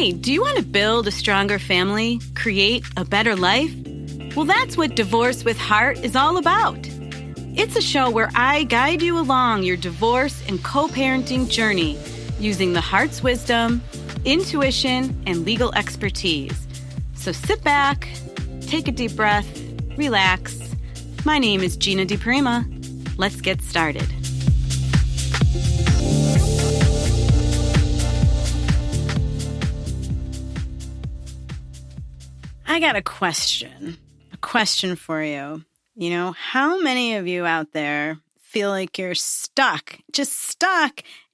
Hey, do you want to build a stronger family, create a better life? Well, that's what Divorce with Heart is all about. It's a show where I guide you along your divorce and co-parenting journey using the heart's wisdom, intuition, and legal expertise. So sit back, take a deep breath, relax. My name is Gina DiPrima. Let's get started. I got a question for you. You know, how many of you out there feel like you're stuck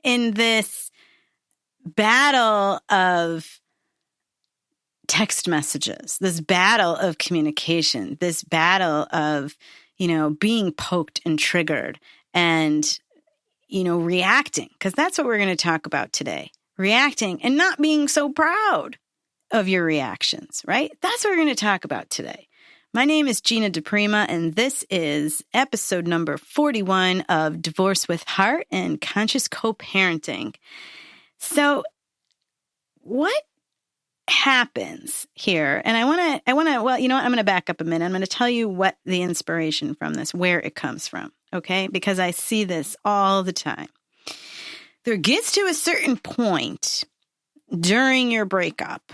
in this battle of text messages, this battle of communication, this battle of, being poked and triggered and, reacting? Because that's what we're going to talk about today. Reacting and not being so proud of your reactions, right? That's what we're going to talk about today. My name is Gina DiPrima, and this is episode number 41 of Divorce with Heart and Conscious Co-Parenting. So what happens here? And I'm going to back up a minute. I'm going to tell you what the inspiration from this, where it comes from, okay? Because I see this all the time. There gets to a certain point during your breakup,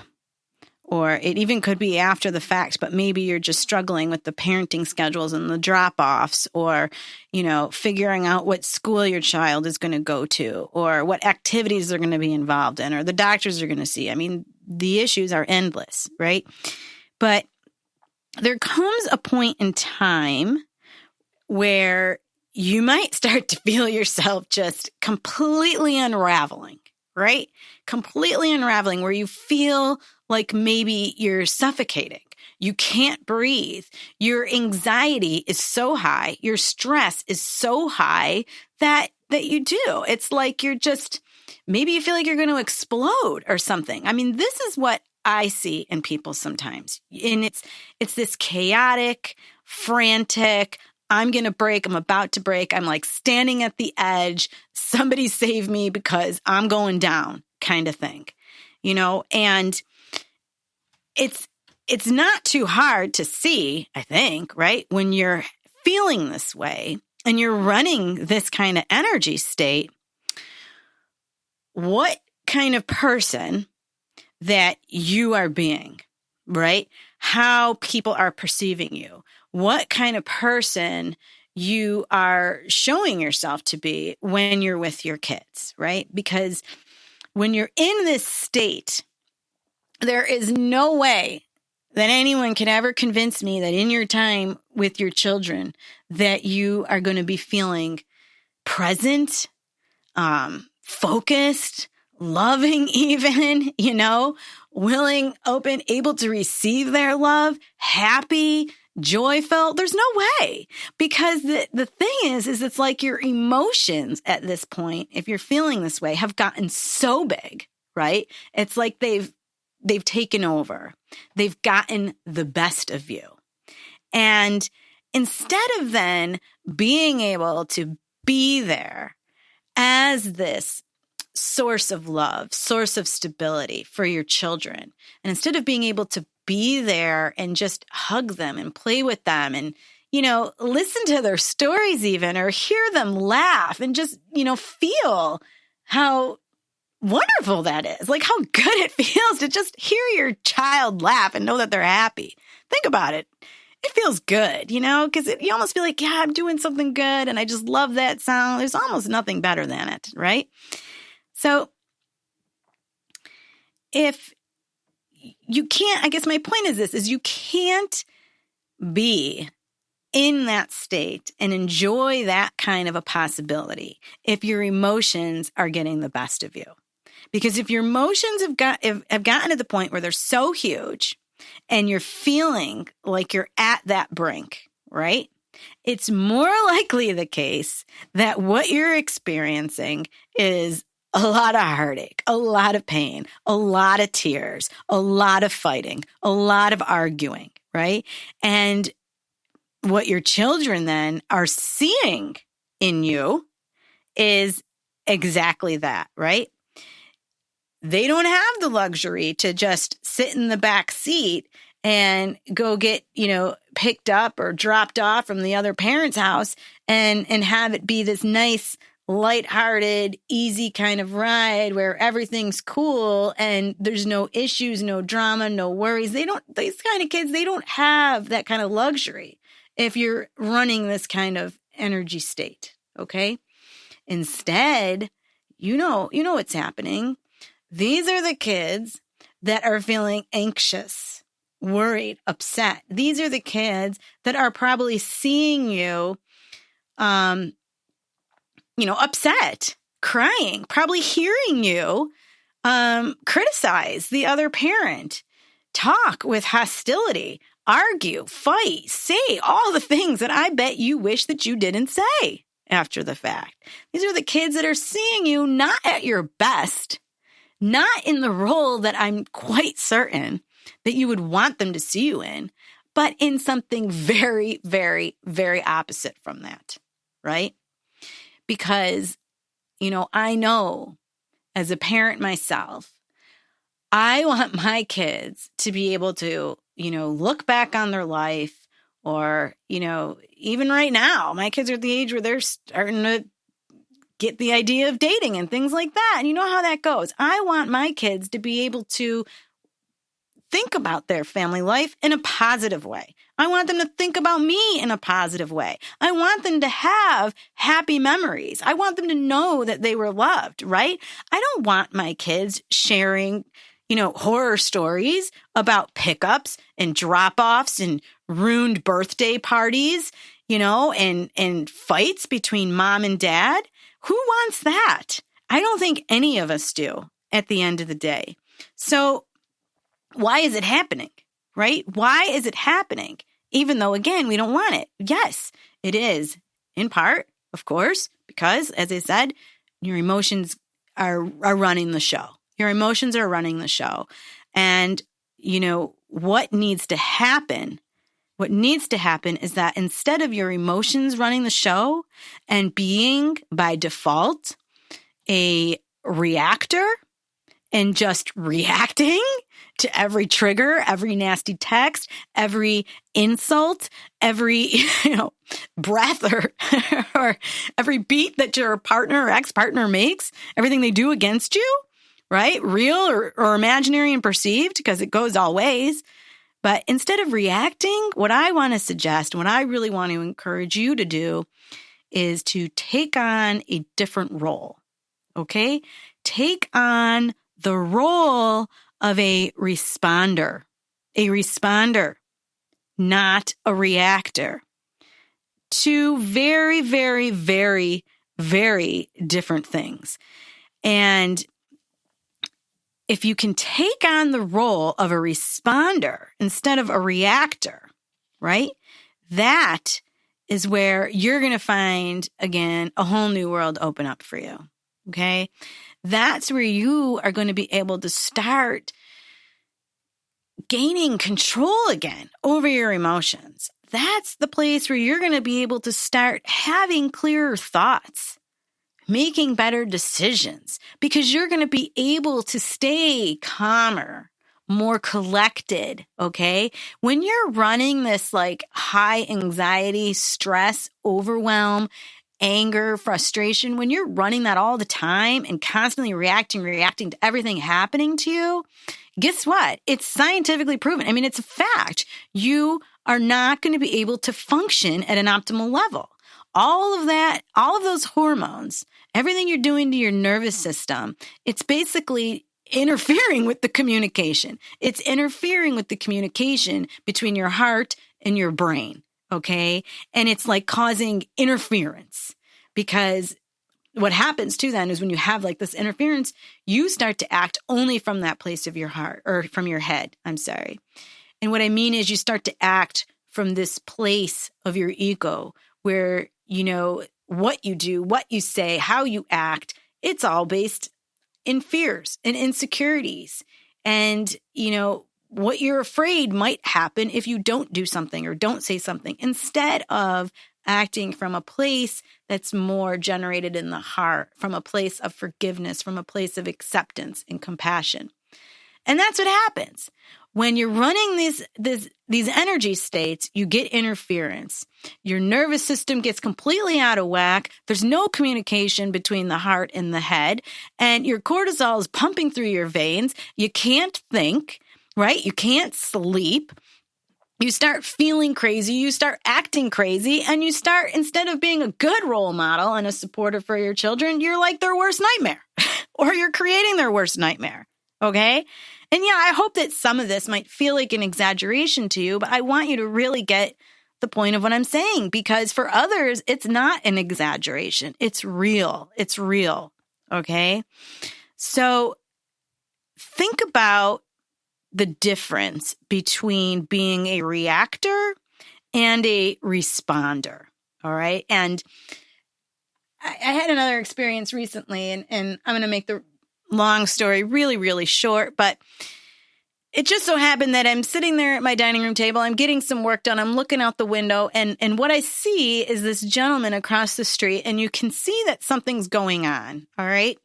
or it even could be after the fact, but maybe you're just struggling with the parenting schedules and the drop-offs, or, figuring out what school your child is going to go to, or what activities they're going to be involved in, or the doctors are going to see. I mean, the issues are endless, right? But there comes a point in time where you might start to feel yourself just completely unraveling, right? Completely unraveling, where you feel like maybe you're suffocating. You can't breathe. Your anxiety is so high. Your stress is so high that you do. It's like you're just, maybe you feel like you're going to explode or something. I mean, this is what I see in people sometimes. And it's this chaotic, frantic, I'm going to break. I'm about to break. I'm like standing at the edge. Somebody save me because I'm going down kind of thing, and it's not too hard to see, I think, right? When you're feeling this way and you're running this kind of energy state, what kind of person that you are being, right? How people are perceiving you, what kind of person you are showing yourself to be when you're with your kids, right? Because when you're in this state, there is no way that anyone can ever convince me that in your time with your children that you are going to be feeling present, focused, loving even, willing, open, able to receive their love, happy, joyful. There's no way, because the thing is it's like your emotions at this point, if you're feeling this way, have gotten so big, right? It's like they've taken over. They've gotten the best of you. And instead of then being able to be there as this source of love, source of stability for your children, and instead of being able to be there and just hug them and play with them and, listen to their stories even, or hear them laugh and just, feel how wonderful that is. Like how good it feels to just hear your child laugh and know that they're happy. Think about it. It feels good, because you almost feel like, yeah, I'm doing something good and I just love that sound. There's almost nothing better than it, right? So if you can't, I guess my point is this, is you can't be in that state and enjoy that kind of a possibility if your emotions are getting the best of you. Because if your emotions have gotten to the point where they're so huge and you're feeling like you're at that brink, right? It's more likely the case that what you're experiencing is a lot of heartache, a lot of pain, a lot of tears, a lot of fighting, a lot of arguing, right? And what your children then are seeing in you is exactly that, right? they don't have the luxury to just sit in the back seat and go get, picked up or dropped off from the other parent's house and have it be this nice, lighthearted, easy kind of ride where everything's cool and there's no issues, no drama, no worries. These kind of kids, they don't have that kind of luxury if you're running this kind of energy state. Okay. Instead, you know what's happening. These are the kids that are feeling anxious, worried, upset. These are the kids that are probably seeing you, upset, crying, probably hearing you criticize the other parent, talk with hostility, argue, fight, say all the things that I bet you wish that you didn't say after the fact. These are the kids that are seeing you not at your best, not in the role that I'm quite certain that you would want them to see you in, but in something very, very, very opposite from that, right? Because, I know as a parent myself, I want my kids to be able to, look back on their life or, even right now, my kids are at the age where they're starting to get the idea of dating and things like that. And you know how that goes. I want my kids to be able to think about their family life in a positive way. I want them to think about me in a positive way. I want them to have happy memories. I want them to know that they were loved, right? I don't want my kids sharing, horror stories about pickups and drop-offs and ruined birthday parties, and fights between mom and dad. Who wants that? I don't think any of us do at the end of the day. So why is it happening, right? Why is it happening? Even though, again, we don't want it. Yes, it is in part, of course, because, as I said, your emotions are running the show. Your emotions are running the show. And, what needs to happen? What needs to happen is that instead of your emotions running the show and being, by default, a reactor and just reacting to every trigger, every nasty text, every insult, every, breath or every beat that your partner or ex-partner makes, everything they do against you, right? Real or imaginary and perceived, because it goes all ways. But instead of reacting, what I want to suggest, what I really want to encourage you to do is to take on a different role, okay? Take on the role of a responder, not a reactor. Two very, very, very, very different things. And if you can take on the role of a responder instead of a reactor, right? That is where you're going to find, again, a whole new world open up for you, okay? That's where you are going to be able to start gaining control again over your emotions. That's the place where you're going to be able to start having clearer thoughts, making better decisions, because you're going to be able to stay calmer, more collected, okay? When you're running this high anxiety, stress, overwhelm, anger, frustration, when you're running that all the time and constantly reacting to everything happening to you, guess what? It's scientifically proven. I mean, it's a fact. You are not going to be able to function at an optimal level. All of that, all of those hormones, everything you're doing to your nervous system, it's basically interfering with the communication. It's interfering with the communication between your heart and your brain, okay? And it's causing interference, because what happens too then is when you have this interference, you start to act only from that place of your heart, or from your head, I'm sorry. And what I mean is you start to act from this place of your ego where, what you do, what you say, how you act, it's all based in fears and insecurities. And, what you're afraid might happen if you don't do something or don't say something, instead of acting from a place that's more generated in the heart, from a place of forgiveness, from a place of acceptance and compassion. And that's what happens. When you're running these energy states, you get interference. Your nervous system gets completely out of whack. There's no communication between the heart and the head. And your cortisol is pumping through your veins. You can't think, right? You can't sleep. You start feeling crazy. You start acting crazy. And you start, instead of being a good role model and a supporter for your children, you're like their worst nightmare. Or you're creating their worst nightmare. Okay? And yeah, I hope that some of this might feel like an exaggeration to you, but I want you to really get the point of what I'm saying, because for others, it's not an exaggeration. It's real. It's real. Okay? So think about the difference between being a reactor and a responder. All right? And I had another experience recently, and I'm going to make the long story really, really short, but it just so happened that I'm sitting there at my dining room table. I'm getting some work done. I'm looking out the window, and what I see is this gentleman across the street, and you can see that something's going on, all right?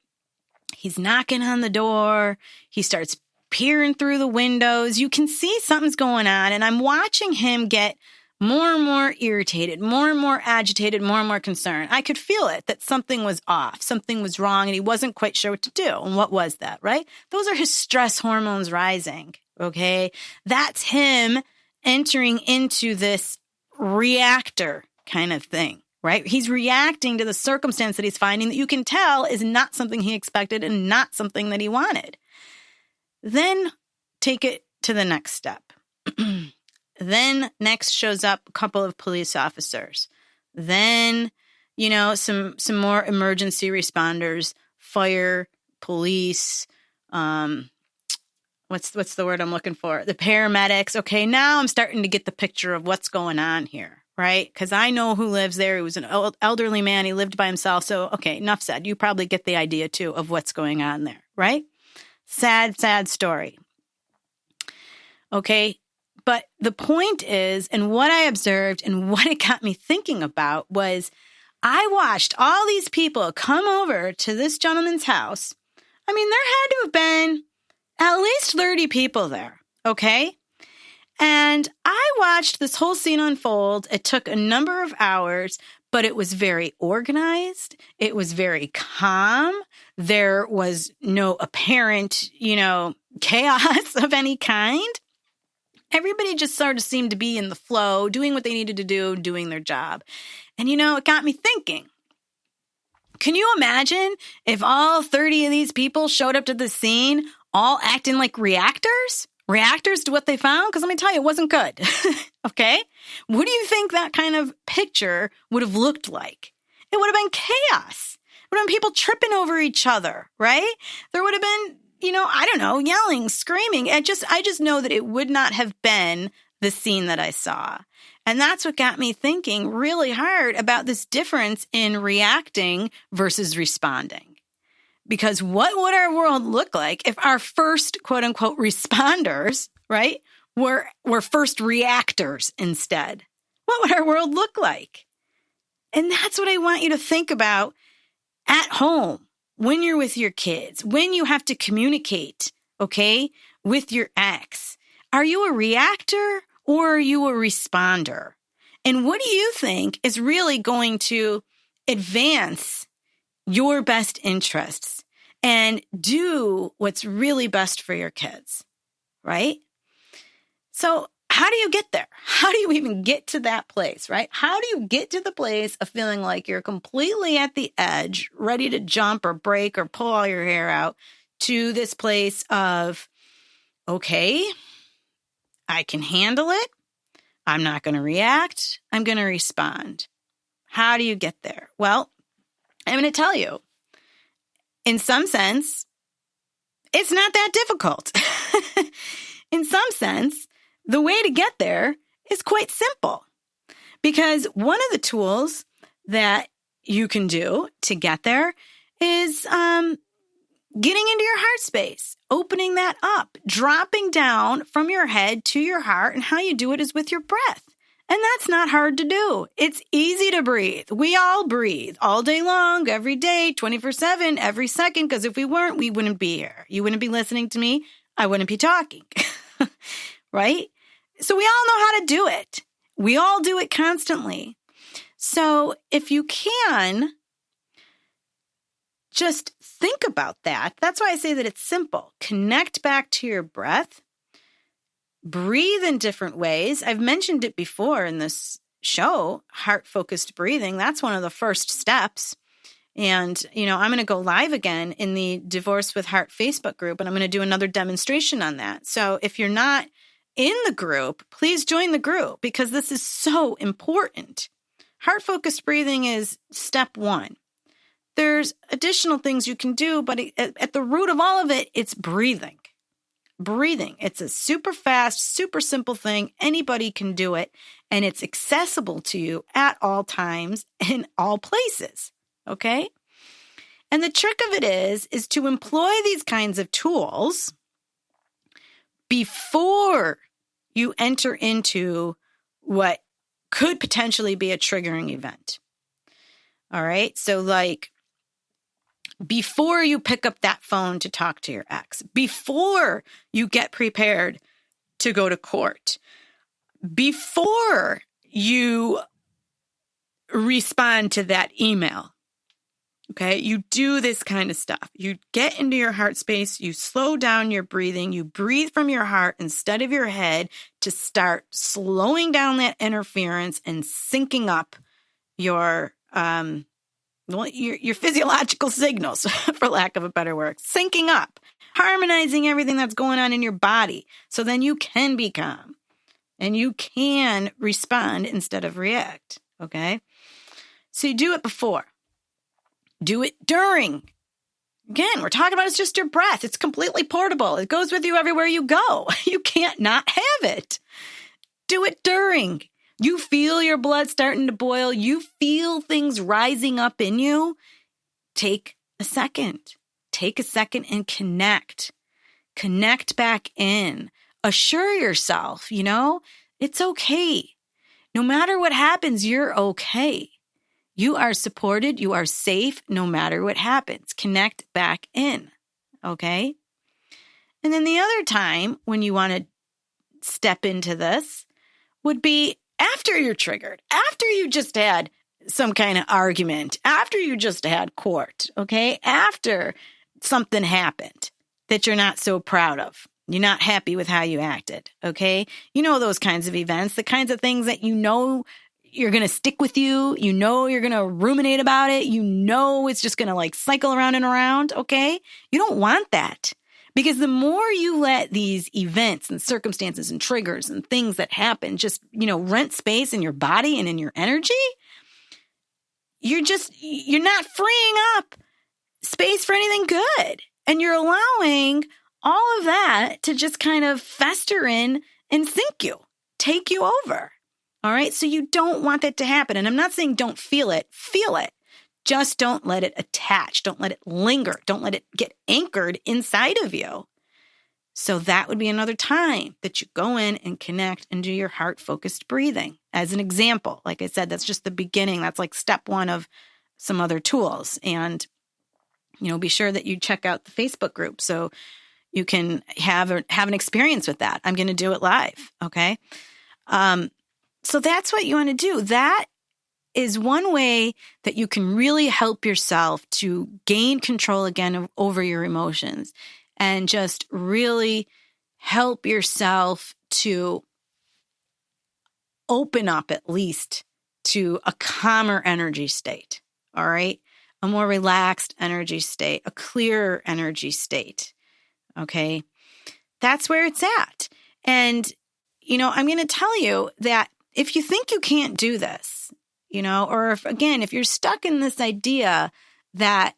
He's knocking on the door. He starts peering through the windows. You can see something's going on, and I'm watching him get more and more irritated, more and more agitated, more and more concerned. I could feel it, that something was off, something was wrong, and he wasn't quite sure what to do. And what was that, right? Those are his stress hormones rising, okay? That's him entering into this reactor kind of thing, right? He's reacting to the circumstance that he's finding that you can tell is not something he expected and not something that he wanted. Then take it to the next step. Then next shows up a couple of police officers. Then, some more emergency responders, fire, police, what's the word I'm looking for? The paramedics. Okay, now I'm starting to get the picture of what's going on here, right? Because I know who lives there. He was an elderly man. He lived by himself. So, okay, enough said. You probably get the idea, too, of what's going on there, right? Sad, sad story. Okay. But the point is, and what I observed and what it got me thinking about was I watched all these people come over to this gentleman's house. I mean, there had to have been at least 30 people there, okay? And I watched this whole scene unfold. It took a number of hours, but it was very organized. It was very calm. There was no apparent, chaos of any kind. Everybody just sort of seemed to be in the flow, doing what they needed to do, doing their job. And, it got me thinking, can you imagine if all 30 of these people showed up to the scene all acting like reactors? Reactors to what they found? Because let me tell you, it wasn't good. Okay? What do you think that kind of picture would have looked like? It would have been chaos. It would have been people tripping over each other, right? There would have been I don't know, yelling, screaming. I just know that it would not have been the scene that I saw. And that's what got me thinking really hard about this difference in reacting versus responding. Because what would our world look like if our first quote unquote responders, right, were first reactors instead? What would our world look like? And that's what I want you to think about at home. When you're with your kids, when you have to communicate, okay, with your ex, are you a reactor or are you a responder? And what do you think is really going to advance your best interests and do what's really best for your kids, right? So how do you get there? How do you even get to that place, right? How do you get to the place of feeling like you're completely at the edge, ready to jump or break or pull all your hair out, to this place of, okay, I can handle it. I'm not going to react. I'm going to respond. How do you get there? Well, I'm going to tell you, in some sense, it's not that difficult. In some sense, the way to get there is quite simple, because one of the tools that you can do to get there is getting into your heart space, opening that up, dropping down from your head to your heart. And how you do it is with your breath. And that's not hard to do. It's easy to breathe. We all breathe all day long, every day, 24/7, every second, because if we weren't, we wouldn't be here. You wouldn't be listening to me. I wouldn't be talking, right? So we all know how to do it. We all do it constantly. So if you can, just think about that. That's why I say that it's simple. Connect back to your breath. Breathe in different ways. I've mentioned it before in this show, heart-focused breathing. That's one of the first steps. And, I'm going to go live again in the Divorce with Heart Facebook group, and I'm going to do another demonstration on that. So if you're not in the group, please join the group because this is so important. Heart-focused breathing is step one. There's additional things you can do, but at the root of all of it, it's breathing. Breathing. It's a super fast, super simple thing. Anybody can do it, and it's accessible to you at all times in all places. Okay? And the trick of it is to employ these kinds of tools before you enter into what could potentially be a triggering event. All right? So before you pick up that phone to talk to your ex, before you get prepared to go to court, before you respond to that email, okay, you do this kind of stuff. You get into your heart space, you slow down your breathing, you breathe from your heart instead of your head to start slowing down that interference and syncing up your physiological signals, for lack of a better word, syncing up, harmonizing everything that's going on in your body. So then you can be calm and you can respond instead of react. Okay. So you do it before, do it during. Again, we're talking about it's just your breath. It's completely portable. It goes with you everywhere you go. You can't not have it. Do it during. You feel your blood starting to boil. You feel things rising up in you. Take a second. Take a second and connect. Connect back in. Assure yourself, it's okay. No matter what happens, you're okay. You are supported. You are safe no matter what happens. Connect back in. Okay? And then the other time when you want to step into this would be after you're triggered, after you just had some kind of argument, after you just had court, okay? After something happened that you're not so proud of. You're not happy with how you acted, okay? Those kinds of events, the kinds of things that you're going to stick with you. You're going to ruminate about it. It's just going to cycle around and around, okay? You don't want that. Because the more you let these events and circumstances and triggers and things that happen just, rent space in your body and in your energy, you're not freeing up space for anything good. And you're allowing all of that to just kind of fester in and sink you, take you over. All right. So you don't want that to happen. And I'm not saying don't feel it. Feel it. Just don't let it attach. Don't let it linger. Don't let it get anchored inside of you. So that would be another time that you go in and connect and do your heart-focused breathing. As an example, like I said, that's just the beginning. That's step one of some other tools. And, be sure that you check out the Facebook group so you can have an experience with that. I'm going to do it live. Okay. So that's what you want to do. That is one way that you can really help yourself to gain control again over your emotions and just really help yourself to open up at least to a calmer energy state. All right. A more relaxed energy state, a clearer energy state. Okay. That's where it's at. And, I'm going to tell you that if you think you can't do this, or if you're stuck in this idea that,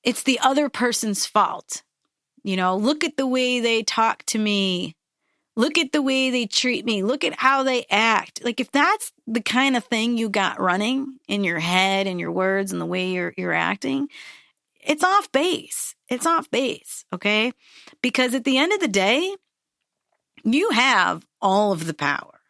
it's the other person's fault, look at the way they talk to me, look at the way they treat me, look at how they act. If that's the kind of thing you got running in your head and your words and the way you're acting, it's off base. It's off base. Okay. Because at the end of the day, You have all of the power.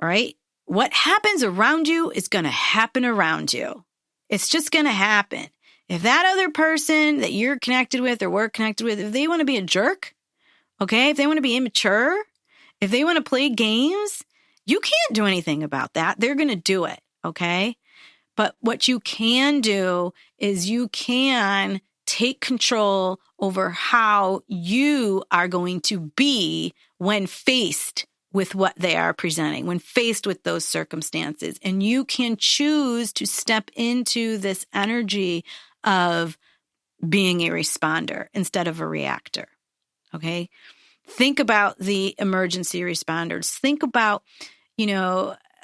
All right? What happens around you is going to happen around you. It's just going to happen. If that other person that you're connected with or we're connected with, if they want to be a jerk, okay, if they want to be immature, if they want to play games, you can't do anything about that. They're going to do it, okay? But what you can do is you can take control over how you are going to be when faced with what they are presenting, when faced with those circumstances. And you can choose to step into this energy of being a responder instead of a reactor, okay? Think about the emergency responders. Think about,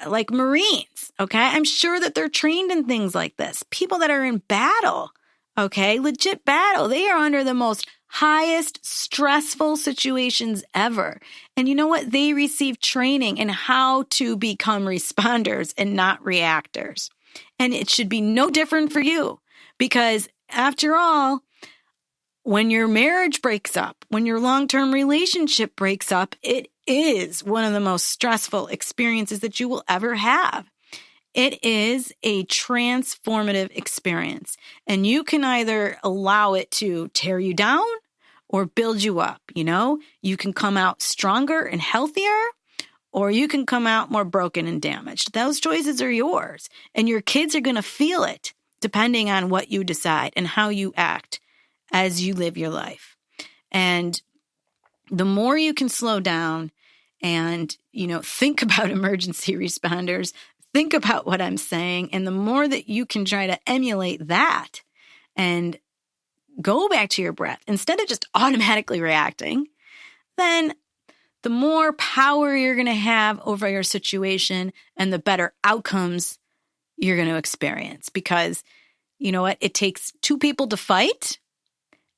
like Marines, okay? I'm sure that they're trained in things like this. People that are in battle, okay? Legit battle. They are under the most highest stressful situations ever. And you know what? They receive training in how to become responders and not reactors. And it should be no different for you because after all, when your marriage breaks up, when your long-term relationship breaks up, it is one of the most stressful experiences that you will ever have. It is a transformative experience, and you can either allow it to tear you down or build you up. You can come out stronger and healthier, or you can come out more broken and damaged. Those choices are yours, and your kids are going to feel it depending on what you decide and how you act as you live your life. And the more you can slow down and, think about emergency responders, think about what I'm saying, and the more that you can try to emulate that and go back to your breath instead of just automatically reacting, then the more power you're going to have over your situation and the better outcomes you're going to experience. Because you know what? It takes two people to fight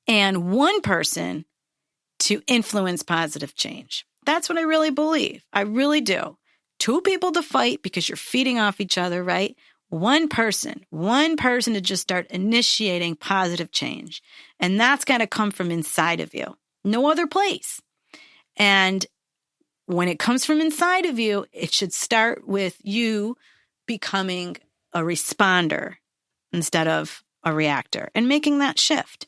and one person to influence positive change. That's what I really believe. I really do. Two people to fight because you're feeding off each other, right? One person to just start initiating positive change. And that's got to come from inside of you. No other place. And when it comes from inside of you, it should start with you becoming a responder instead of a reactor and making that shift.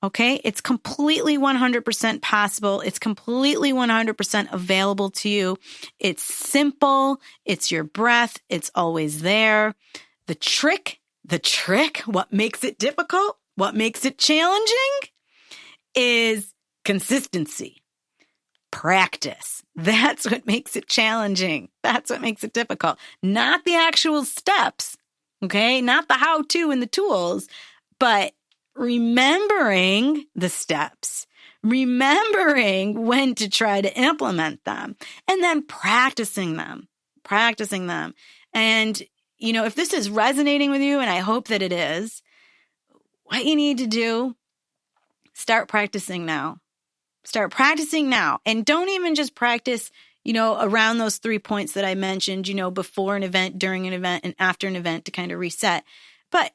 Okay, it's completely 100% possible. It's completely 100% available to you. It's simple. It's your breath. It's always there. The trick, what makes it difficult, what makes it challenging is consistency, practice. That's what makes it challenging. That's what makes it difficult. Not the actual steps, okay? Not the how-to and the tools, but remembering the steps, remembering when to try to implement them, and then practicing them. And, if this is resonating with you, and I hope that it is, what you need to do, start practicing now. Start practicing now. And don't even just practice, around those 3 points that I mentioned, before an event, during an event, and after an event to kind of reset. But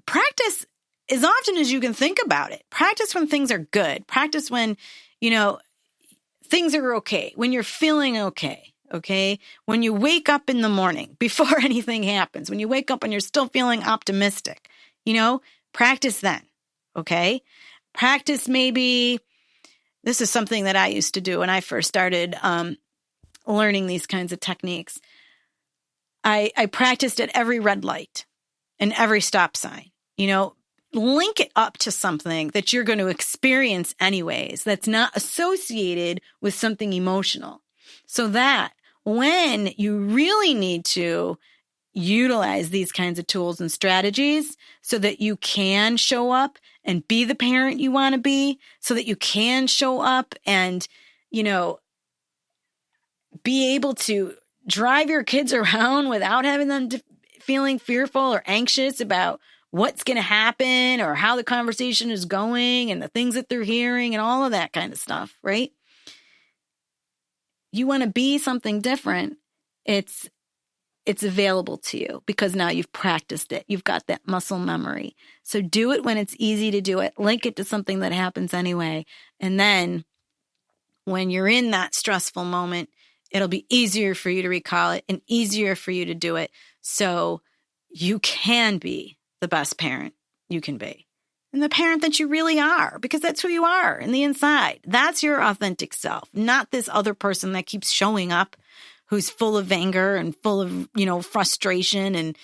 practice as often as you can think about it. Practice when things are good. Practice when, things are okay, when you're feeling okay? When you wake up in the morning before anything happens, when you wake up and you're still feeling optimistic, practice then, okay? Practice maybe, this is something that I used to do when I first started learning these kinds of techniques. I practiced at every red light and every stop sign, link it up to something that you're going to experience anyways, that's not associated with something emotional. So that when you really need to utilize these kinds of tools and strategies so that you can show up and be the parent you want to be, so that you can show up and, be able to drive your kids around without having them feeling fearful or anxious about what's going to happen or how the conversation is going and the things that they're hearing and all of that kind of stuff, right? You want to be something different. It's available to you because now you've practiced it. You've got that muscle memory. So do it when it's easy to do it. Link it to something that happens anyway. And then when you're in that stressful moment, it'll be easier for you to recall it and easier for you to do it. So you can be the best parent you can be. And the parent that you really are, because that's who you are in the inside. That's your authentic self, not this other person that keeps showing up who's full of anger and full of, frustration and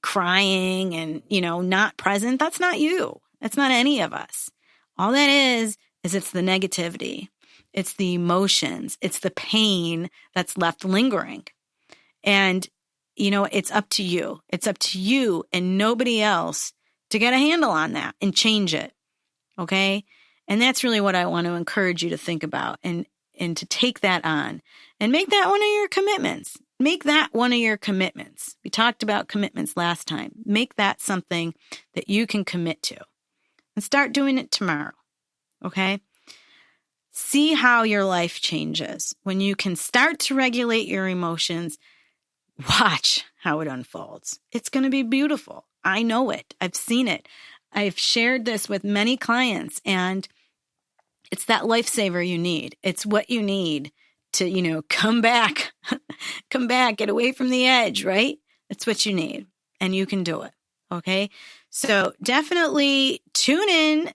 crying and, not present. That's not you. That's not any of us. All that is it's the negativity. It's the emotions. It's the pain that's left lingering. And, it's up to you. It's up to you and nobody else to get a handle on that and change it. Okay? And that's really what I want to encourage you to think about and to take that on and make that one of your commitments. Make that one of your commitments. We talked about commitments last time. Make that something that you can commit to and start doing it tomorrow. Okay? See how your life changes when you can start to regulate your emotions. Watch how it unfolds. It's going to be beautiful. I know it. I've seen it. I've shared this with many clients, and it's that lifesaver you need. It's what you need to, come back, get away from the edge, right? It's what you need, and you can do it. Okay. So definitely tune in,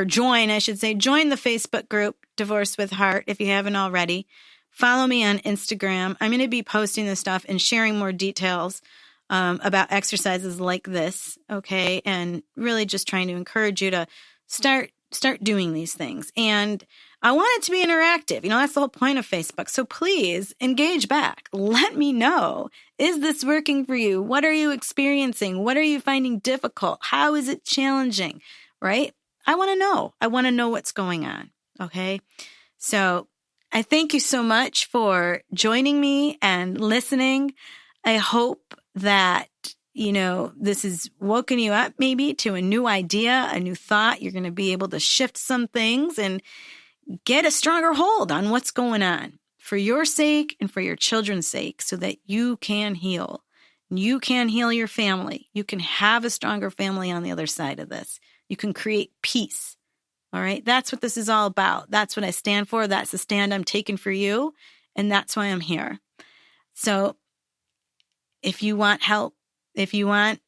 join the Facebook group, Divorce with Heart, if you haven't already. Follow me on Instagram. I'm going to be posting this stuff and sharing more details about exercises like this, okay? And really just trying to encourage you to start doing these things. And I want it to be interactive. That's the whole point of Facebook. So please engage back. Let me know. Is this working for you? What are you experiencing? What are you finding difficult? How is it challenging, right? I want to know. I want to know what's going on, okay? So I thank you so much for joining me and listening. I hope that, this has woken you up maybe to a new idea, a new thought. You're going to be able to shift some things and get a stronger hold on what's going on for your sake and for your children's sake so that you can heal. You can heal your family. You can have a stronger family on the other side of this. You can create peace. All right. That's what this is all about. That's what I stand for. That's the stand I'm taking for you. And that's why I'm here. So if you want help, if you want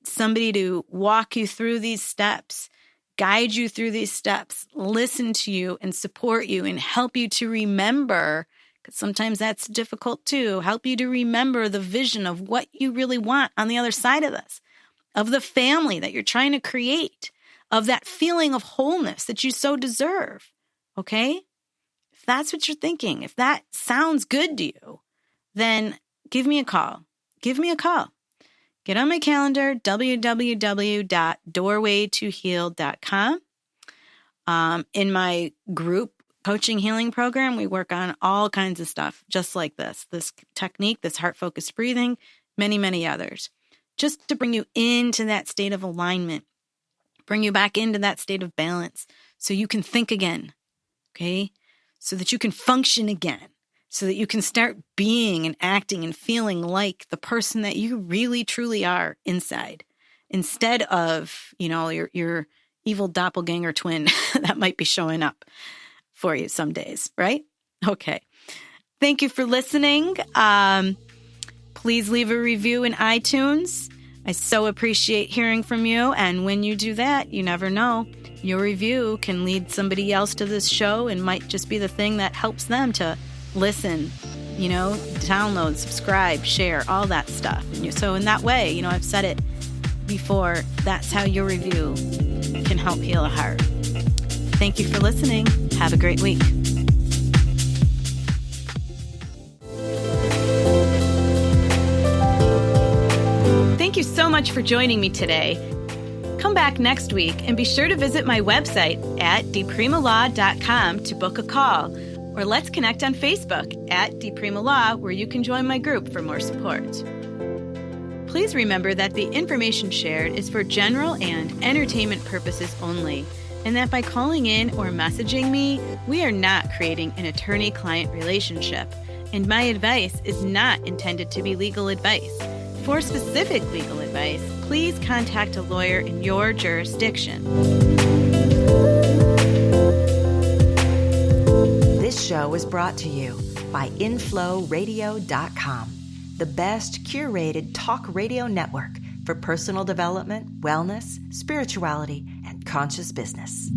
somebody to walk you through these steps, guide you through these steps, listen to you and support you and help you to remember, because sometimes that's difficult too, help you to remember the vision of what you really want on the other side of this, of the family that you're trying to create, of that feeling of wholeness that you so deserve, okay? If that's what you're thinking, if that sounds good to you, then give me a call. Give me a call. Get on my calendar, www.doorwaytoheal.com. In my group coaching healing program, we work on all kinds of stuff, just like this technique, this heart-focused breathing, many, many others, just to bring you into that state of alignment, bring you back into that state of balance so you can think again, okay? So that you can function again, so that you can start being and acting and feeling like the person that you really, truly are inside, instead of, your evil doppelganger twin that might be showing up for you some days, right? Okay. Thank you for listening. Please leave a review in iTunes. I so appreciate hearing from you. And when you do that, you never know, your review can lead somebody else to this show and might just be the thing that helps them to listen, download, subscribe, share, all that stuff. And so in that way, I've said it before, that's how your review can help heal a heart. Thank you for listening. Have a great week. Thank you so much for joining me today. Come back next week and be sure to visit my website at dpremalaw.com to book a call, or let's connect on Facebook at dpremalaw, where you can join my group for more support. Please remember that the information shared is for general and entertainment purposes only, and that by calling in or messaging me, we are not creating an attorney-client relationship, and my advice is not intended to be legal advice. For specific legal advice, please contact a lawyer in your jurisdiction. show was brought to you by InflowRadio.com, the best curated talk radio network for personal development, wellness, spirituality, and conscious business.